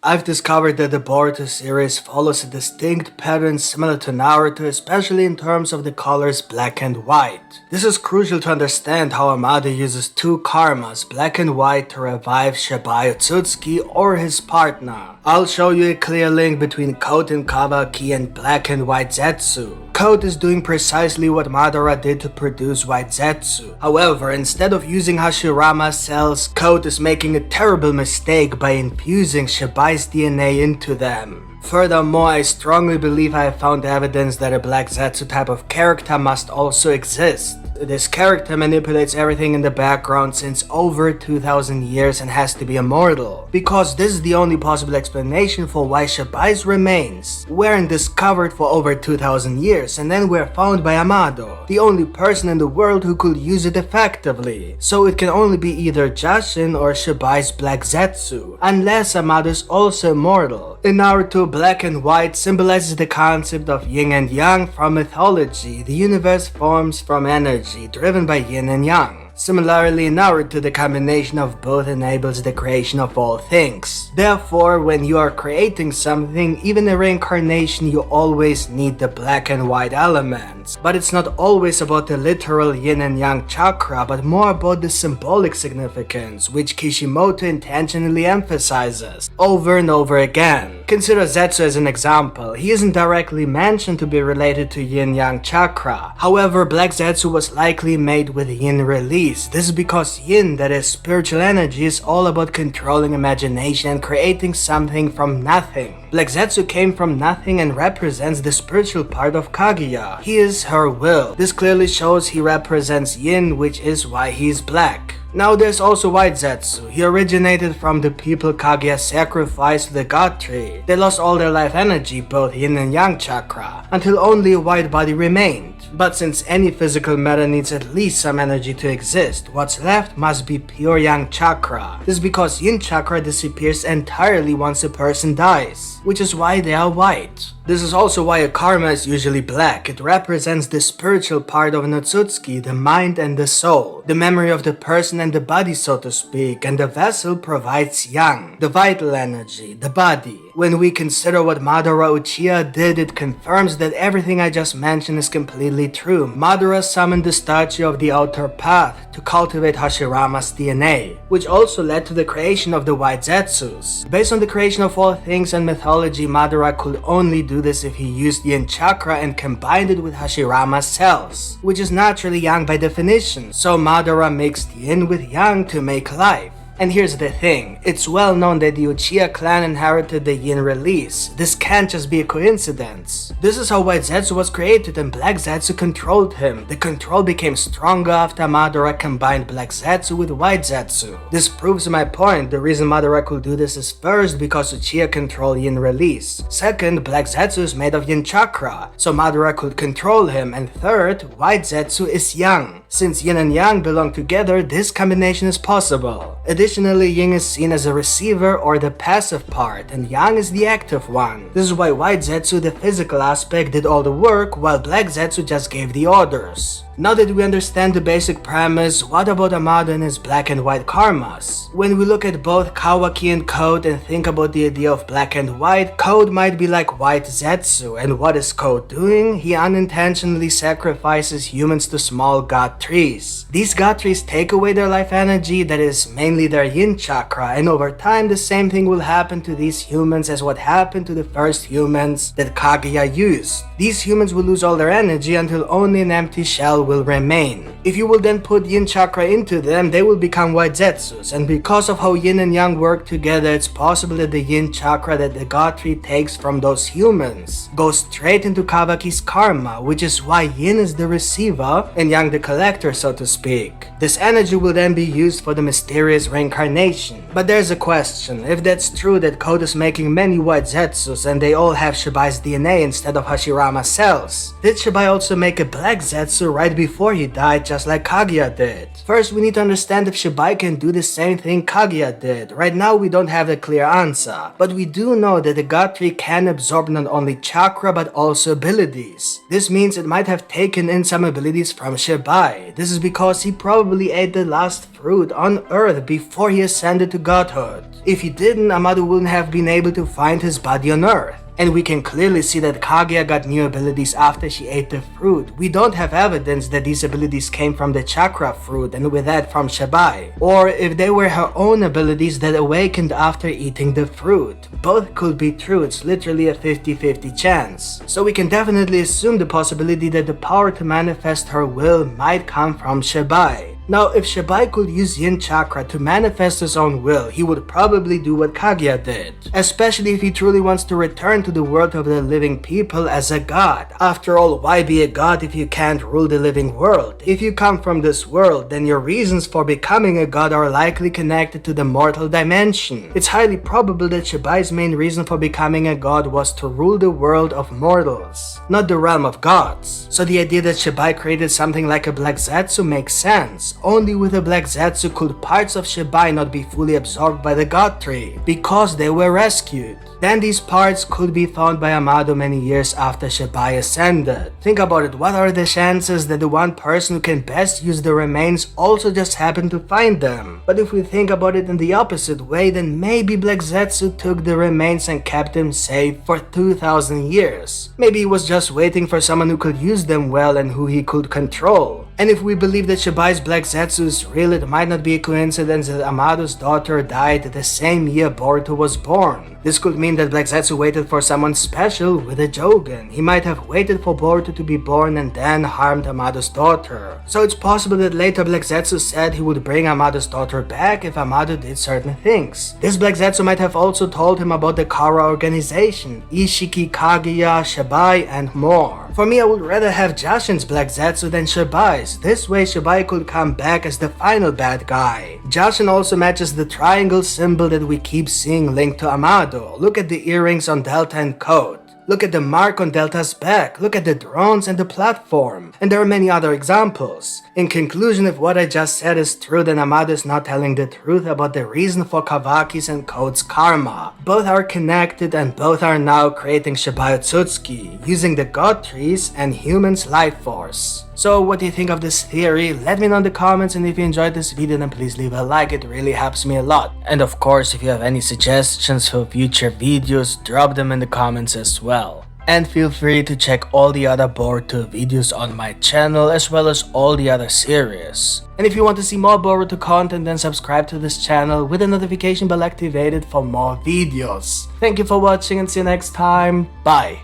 I've discovered that the Boruto series follows a distinct pattern similar to Naruto, especially in terms of the colors black and white. This is crucial to understand how Amado uses two karmas, black and white, to revive Shibai Otsutsuki or his partner. I'll show you a clear link between Code and Kawaki and Black and White Zetsu. Code is doing precisely what Madara did to produce White Zetsu. However, instead of using Hashirama cells, Code is making a terrible mistake by infusing Shibai's DNA into them. Furthermore, I strongly believe I have found evidence that a Black Zetsu type of character must also exist. This character manipulates everything in the background since over 2000 years and has to be immortal, because this is the only possible explanation for why Shibai's remains weren't discovered for over 2000 years and then were found by Amado, the only person in the world who could use it effectively. So it can only be either Jashin or Shibai's Black Zetsu, unless Amado is also immortal. In Naruto, Black and White symbolizes the concept of yin and yang from mythology. The universe forms from energy, driven by yin and yang. Similarly, in Naruto, the combination of both enables the creation of all things. Therefore, when you are creating something, even a reincarnation, you always need the black and white elements. But it's not always about the literal yin and yang chakra, but more about the symbolic significance, which Kishimoto intentionally emphasizes over and over again. Consider Zetsu as an example. He isn't directly mentioned to be related to yin-yang chakra. However, Black Zetsu was likely made with yin release. This is because yin, that is spiritual energy, is all about controlling imagination and creating something from nothing. Black Zetsu came from nothing and represents the spiritual part of Kaguya. He is her will. This clearly shows he represents yin, which is why he is black. Now there's also White Zetsu. He originated from the people Kaguya sacrificed to the god tree. They lost all their life energy, both yin and yang chakra, until only a white body remained. But since any physical matter needs at least some energy to exist, what's left must be pure yang chakra. This is because yin chakra disappears entirely once a person dies, which is why they are white. This is also why a karma is usually black. It represents the spiritual part of an Otsutsuki, the mind and the soul, the memory of the person and the body, so to speak, and the vessel provides yang, the vital energy, the body. When we consider what Madara Uchiha did, it confirms that everything I just mentioned is completely true. Madara summoned the statue of the outer path to cultivate Hashirama's DNA, which also led to the creation of the White Zetsus. Based on the creation of all things and mythology, Madara could only do this if he used yin chakra and combined it with Hashirama's cells, which is naturally yang by definition. So Madara mixed yin with yang to make life. And here's the thing, it's well known that the Uchiha clan inherited the yin release. This can't just be a coincidence. This is how White Zetsu was created and Black Zetsu controlled him. The control became stronger after Madara combined Black Zetsu with White Zetsu. This proves my point. The reason Madara could do this is first because Uchiha control yin release. Second, Black Zetsu is made of yin chakra, so Madara could control him. And third, White Zetsu is yang. Since yin and yang belong together, this combination is possible. Additionally, yin is seen as a receiver or the passive part, and yang is the active one. This is why White Zetsu, the physical aspect, did all the work, while Black Zetsu just gave the orders. Now that we understand the basic premise, what about Amado and his black and white karmas? When we look at both Kawaki and Code and think about the idea of black and white, Code might be like White Zetsu, and what is Code doing? He unintentionally sacrifices humans to small god trees. These god trees take away their life energy, that is mainly their yin chakra, and over time the same thing will happen to these humans as what happened to the first humans that Kaguya used. These humans will lose all their energy until only an empty shell will remain. If you will then put yin chakra into them, they will become White Zetsus, and because of how yin and yang work together, it's possible that the yin chakra that the god tree takes from those humans goes straight into Kawaki's karma, which is why yin is the receiver and yang the collector, so to speak. This energy will then be used for the mysterious reincarnation. But there's a question, if that's true that Code is making many White Zetsus and they all have Shibai's DNA instead of Hashirama's cells, did Shibai also make a Black Zetsu right before he died just like Kaguya did. First, we need to understand if Shibai can do the same thing Kaguya did. Right now, we don't have the clear answer, but we do know that the God Tree can absorb not only chakra but also abilities. This means it might have taken in some abilities from Shibai. This is because he probably ate the last fruit on Earth before he ascended to godhood. If he didn't, Amado wouldn't have been able to find his body on Earth. And we can clearly see that Kaguya got new abilities after she ate the fruit. We don't have evidence that these abilities came from the chakra fruit and with that from Shibai, or if they were her own abilities that awakened after eating the fruit. Both could be true, it's literally a 50-50 chance. So we can definitely assume the possibility that the power to manifest her will might come from Shibai. Now, if Shibai could use Yin Chakra to manifest his own will, he would probably do what Kaguya did. Especially if he truly wants to return to the world of the living people as a god. After all, why be a god if you can't rule the living world? If you come from this world, then your reasons for becoming a god are likely connected to the mortal dimension. It's highly probable that Shibai's main reason for becoming a god was to rule the world of mortals, not the realm of gods. So the idea that Shibai created something like a Black Zetsu makes sense. Only with a Black Zetsu could parts of Shibai not be fully absorbed by the God Tree, because they were rescued. Then these parts could be found by Amado many years after Shibai ascended. Think about it, what are the chances that the one person who can best use the remains also just happened to find them? But if we think about it in the opposite way, then maybe Black Zetsu took the remains and kept them safe for 2000 years. Maybe he was just waiting for someone who could use them well and who he could control. And if we believe that Shibai's Black Zetsu is real, it might not be a coincidence that Amado's daughter died the same year Boruto was born. This could mean that Black Zetsu waited for someone special with a Jogan. He might have waited for Boruto to be born and then harmed Amado's daughter. So it's possible that later Black Zetsu said he would bring Amado's daughter back if Amado did certain things. This Black Zetsu might have also told him about the Kara organization, Ishiki, Kaguya, Shibai, and more. For me, I would rather have Jashin's Black Zetsu than Shibai's. This way Shibai could come back as the final bad guy. Jashin also matches the triangle symbol that we keep seeing linked to Amado. Look at the earrings on Delta and Code. Look at the mark on Delta's back, look at the drones and the platform, and there are many other examples. In conclusion, if what I just said is true, then Amado is not telling the truth about the reason for Kawaki's and Code's karma. Both are connected and both are now creating Shibai Otsutsuki, using the God Trees and humans' life force. So what do you think of this theory? Let me know in the comments, and if you enjoyed this video then please leave a like, it really helps me a lot. And of course, if you have any suggestions for future videos, drop them in the comments as well. And feel free to check all the other Boruto videos on my channel as well as all the other series. And if you want to see more Boruto content, then subscribe to this channel with the notification bell activated for more videos. Thank you for watching and see you next time. Bye.